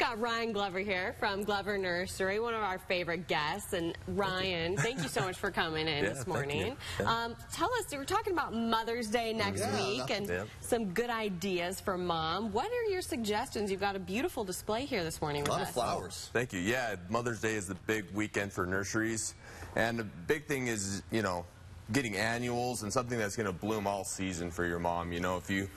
got Ryan Glover here from Glover Nursery, one of our favorite guests. And Ryan, thank you so much for coming in this morning. Tell us, we're talking about Mother's Day next week and some good ideas for Mom. What are your suggestions? You've got a beautiful display here this morning with us. A lot of flowers. Thank you. Yeah, Mother's Day is the big weekend for nurseries. And the big thing is, you know, getting annuals and something that's going to bloom all season for your mom. You know, if you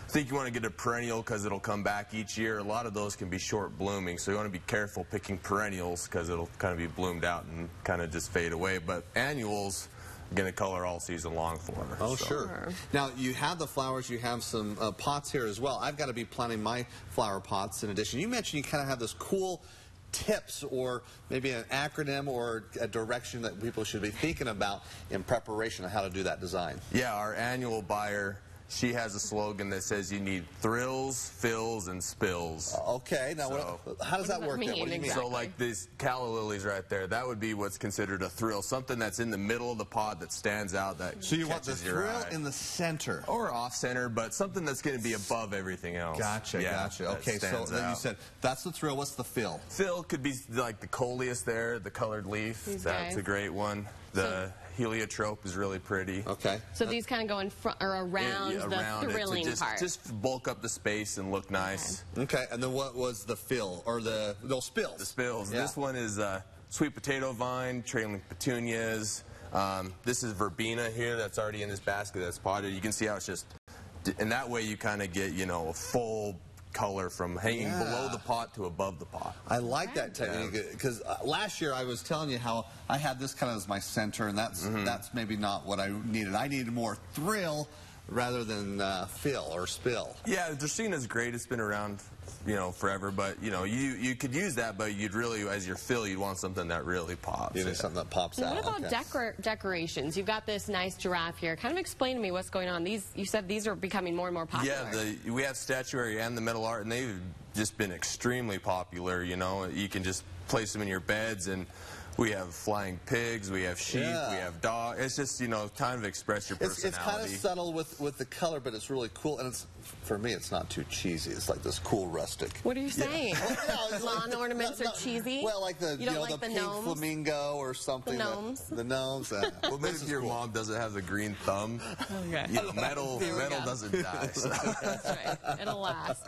think you want to get a perennial because it'll come back each year, a lot of those can be short blooming, so you want to be careful picking perennials because it'll kind of be bloomed out and kind of just fade away. But annuals are going to color all season long for her. Oh, sure. Now, you have the flowers, you have some pots here as well. I've got to be planting my flower pots in addition. You mentioned you kind of have this cool tips or maybe an acronym or a direction that people should be thinking about in preparation of how to do that design. Yeah, our annual buyer, she has a slogan that says you need thrills, fills, and spills. Okay, now how does that work then? What do you mean? So like these calla lilies right there, that would be what's considered a thrill, something that's in the middle of the pod that stands out, that so you want the thrill in the center? Or off center, but something that's going to be above everything else. Gotcha, gotcha. Okay, so then you said that's the thrill. What's the fill? Fill could be like the coleus there, the colored leaf. That's a great one. The heliotrope is really pretty. Okay. So these kind of go in front or around the thrilling part. Just bulk up the space and look nice. Okay. And then what was the fill or the spills? The spills. Yeah. This one is sweet potato vine, trailing petunias. This is verbena here that's already in this basket that's potted. You can see how it's just, and that way you kind of get, you know, a full color from hanging below the pot to above the pot. I like that technique because last year I was telling you how I had this kind of as my center, and that's maybe not what I needed. I needed more thrill rather than fill or spill. Yeah, Dracaena's great. It's been around, you know, forever. But you know, you could use that, but you'd really, as your fill, you'd want something that really pops. You need something that pops out. What about decorations? You've got this nice giraffe here. Kind of explain to me what's going on. You said these are becoming more and more popular. Yeah, we have statuary and the metal art, and they've just been extremely popular. You know, you can just place them in your beds, and we have flying pigs, we have sheep, we have dogs. It's just, you know, kind of express your personality. It's kind of subtle with the color, but it's really cool. And it's, for me, it's not too cheesy. It's like this cool rustic. What are you saying? Lawn ornaments are cheesy? Well, like the, the pink flamingo or something. The gnomes? The gnomes. Well, maybe if your mom doesn't have the green thumb, you know, metal doesn't die. So. That's right. It'll last.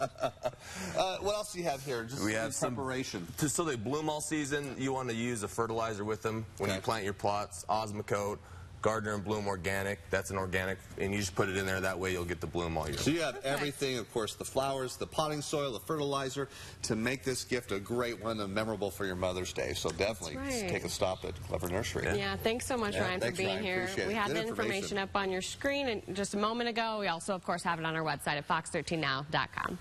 What else do you have here? Just we have preparation. So they bloom all season. You want to use a fertilizer with them when you plant your plots. Osmocote, Gardner and Bloom Organic. That's an organic, and you just put it in there. That way you'll get the bloom all year. So you have everything, of course, the flowers, the potting soil, the fertilizer, to make this gift a great one and memorable for your Mother's Day. So definitely take a stop at Glover Nursery. Yeah, thanks so much, Ryan, for being here. We had the information up on your screen just a moment ago. We also, of course, have it on our website at fox13now.com.